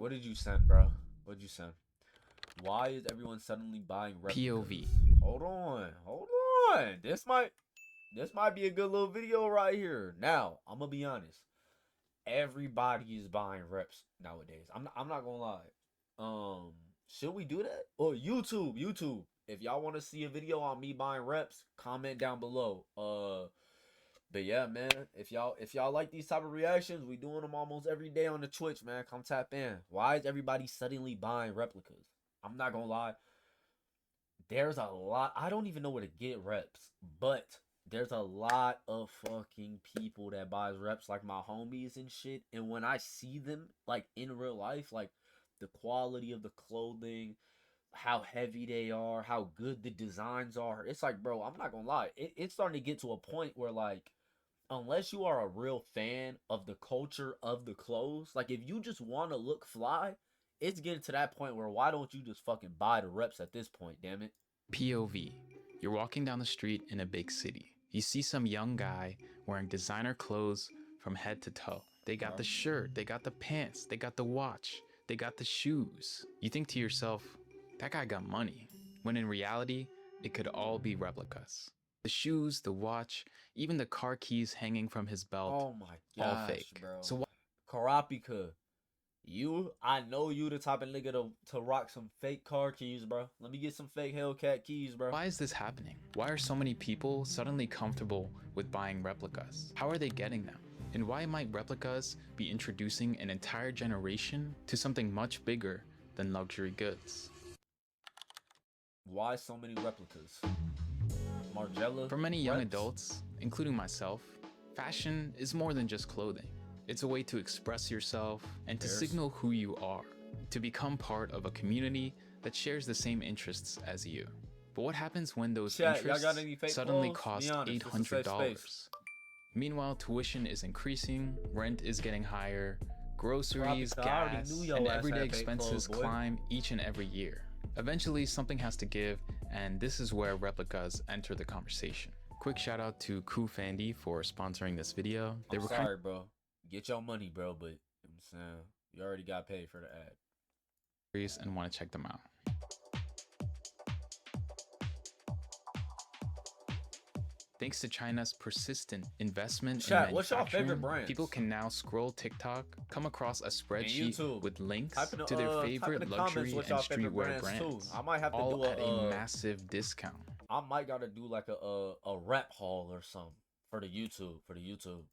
What did you send, bro? What did you send? Why is everyone suddenly buying replicas? POV. Hold on. This might be a good little video right here. Now, I'm gonna be honest. Everybody is buying reps nowadays. I'm not gonna lie. Should we do that? Or YouTube. If y'all want to see a video on me buying reps, comment down below. But yeah, man, if y'all like these type of reactions, we doing them almost every day on the Twitch, man. Come tap in. Why is everybody suddenly buying replicas? I'm not gonna lie. There's a lot. I don't even know where to get reps, but there's a lot of fucking people that buys reps, like my homies and shit. And when I see them, like in real life, like the quality of the clothing, how heavy they are, how good the designs are, it's like, bro, I'm not gonna lie. It's starting to get to a point where, like, unless you are a real fan of the culture of the clothes, like if you just want to look fly, it's getting to that point where why don't you just fucking buy the reps at this point, damn it? POV. You're walking down the street in a big city. You see some young guy wearing designer clothes from head to toe. They got the shirt, they got the pants, they got the watch, they got the shoes. You think to yourself, that guy got money. When in reality, it could all be replicas. The shoes, the watch, even the car keys hanging from his belt, Oh my all gosh, fake. bro. So Karapika, I know you the type of nigga to rock some fake car keys, bro. Let me get some fake Hellcat keys, bro. why is this happening? Why are so many people suddenly comfortable with buying replicas? How are they getting them? And why might replicas be introducing an entire generation to something much bigger than luxury goods? Why so many replicas? Margiela? For many young reps? adults, including myself, fashion is more than just clothing. It's a way to express yourself and to signal who you are, to become part of a community that shares the same interests as you. But what happens when those interests suddenly cost $800? Meanwhile, tuition is increasing, rent is getting higher, groceries, gas, and everyday expenses climb each and every year. Eventually, something has to give, and this is where replicas enter the conversation. Quick shout out to Fandy for sponsoring this video. I'm sorry, bro. Get your money, bro, but I'm saying you already got paid for the ad. And want to check them out. Thanks to China's persistent investment in manufacturing, what's your favorite brand? People can now scroll TikTok, come across a spreadsheet with links to their favorite luxury and streetwear brands, I might have to all do at a massive discount. I might gotta do like a rep haul or something for the YouTube.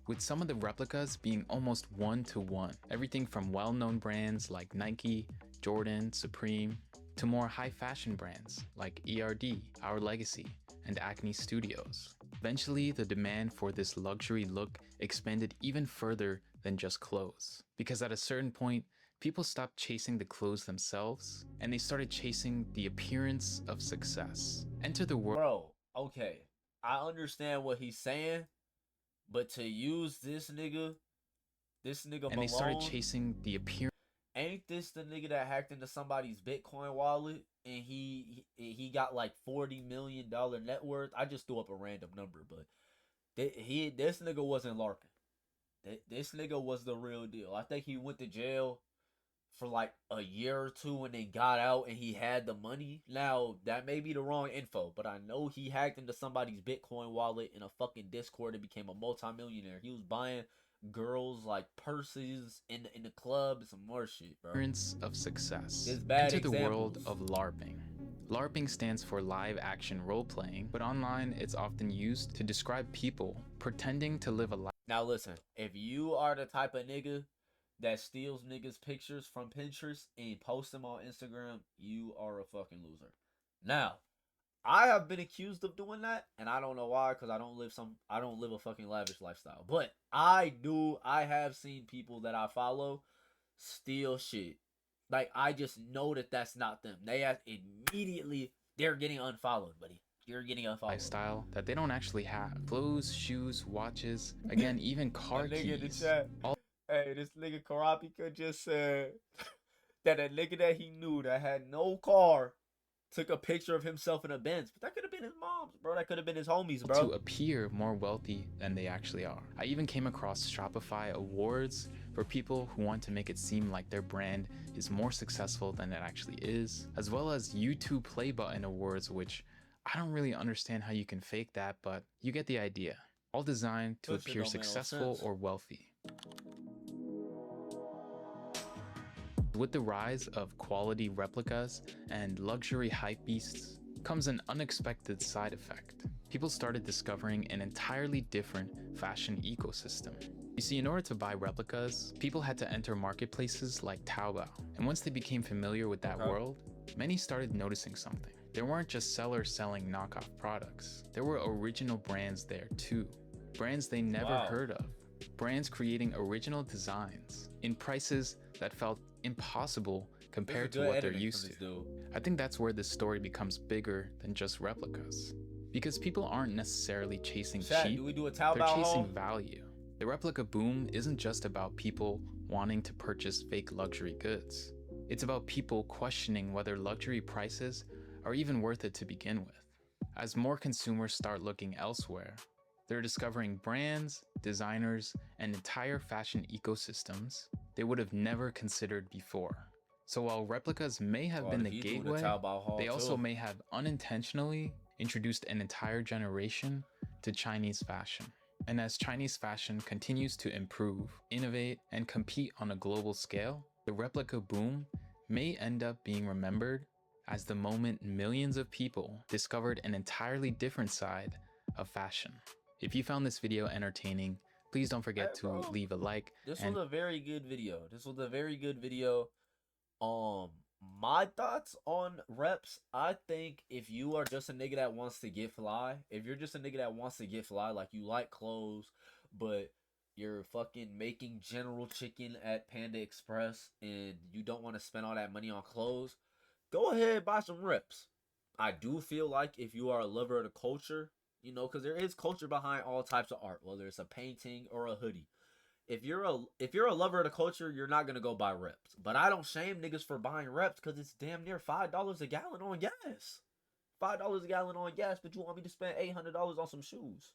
With some of the replicas being almost one-to-one. Everything from well-known brands like Nike, Jordan, Supreme, to more high fashion brands like ERD, Our Legacy, and Acne Studios. Eventually, the demand for this luxury look expanded even further than just clothes. Because at a certain point, people stopped chasing the clothes themselves, and they started chasing the appearance of success. Enter the world. Bro, okay. I understand what he's saying, but to use this nigga and they started chasing the appearance. Ain't this the nigga that hacked into somebody's Bitcoin wallet and he got like $40 million net worth? I just threw up a random number, but this nigga wasn't LARPing. This nigga was the real deal. I think he went to jail for like a year or two and then got out and he had the money. Now, that may be the wrong info, but I know he hacked into somebody's Bitcoin wallet in a fucking Discord and became a multimillionaire. He was buying girls like purses in the club and some more shit, bro. Appearance of success. It's bad Enter the world of LARPing. LARPing stands for live action role playing, but online it's often used to describe people pretending to live a life. Now listen, if you are the type of nigga that steals niggas' pictures from Pinterest and posts them on Instagram, you are a fucking loser. Now, I have been accused of doing that, and I don't know why, because I don't live a fucking lavish lifestyle. But I have seen people that I follow steal shit. Like, I just know that that's not them. They have immediately, they're getting unfollowed, buddy. You're getting unfollowed. Lifestyle that they don't actually have. Clothes, shoes, watches, again, even car keys. In the chat. Hey, this nigga Karapika just said that a nigga that he knew that had no car took a picture of himself in a Benz, but that could have been his mom's, bro. That could have been his homies, to bro. appear more wealthy than they actually are. I even came across Shopify awards for people who want to make it seem like their brand is more successful than it actually is, as well as YouTube play button awards, which I don't really understand how you can fake that, but you get the idea. All designed to That shit appear don't make no successful sense. or wealthy. With the rise of quality replicas and luxury hype beasts comes an unexpected side effect. People started discovering an entirely different fashion ecosystem. You see, in order to buy replicas, people had to enter marketplaces like Taobao. And once they became familiar with that world, many started noticing something. There weren't just sellers selling knockoff products. There were original brands there too. Brands they never heard of. Brands creating original designs in prices that felt impossible compared to what they're used to. I think that's where this story becomes bigger than just replicas. Because people aren't necessarily chasing cheap, they're chasing value. The replica boom isn't just about people wanting to purchase fake luxury goods. It's about people questioning whether luxury prices are even worth it to begin with. As more consumers start looking elsewhere, they're discovering brands, designers, and entire fashion ecosystems they would have never considered before. So while replicas may have been the gateway, they also may have unintentionally introduced an entire generation to Chinese fashion. And as Chinese fashion continues to improve, innovate, and compete on a global scale, the replica boom may end up being remembered as the moment millions of people discovered an entirely different side of fashion. If you found this video entertaining, please don't forget to leave a like. This was a very good video. My thoughts on reps, I think if you are just a nigga that wants to get fly, if you're just a nigga that wants to get fly, like you like clothes, but you're fucking making General Chicken at Panda Express and you don't want to spend all that money on clothes, go ahead, buy some reps. I do feel like if you are a lover of the culture, you know, because there is culture behind all types of art, whether it's a painting or a hoodie. If you're a lover of the culture, you're not gonna go buy reps. But I don't shame niggas for buying reps because it's damn near $5 a gallon on gas. $5 a gallon on gas, but you want me to spend $800 on some shoes?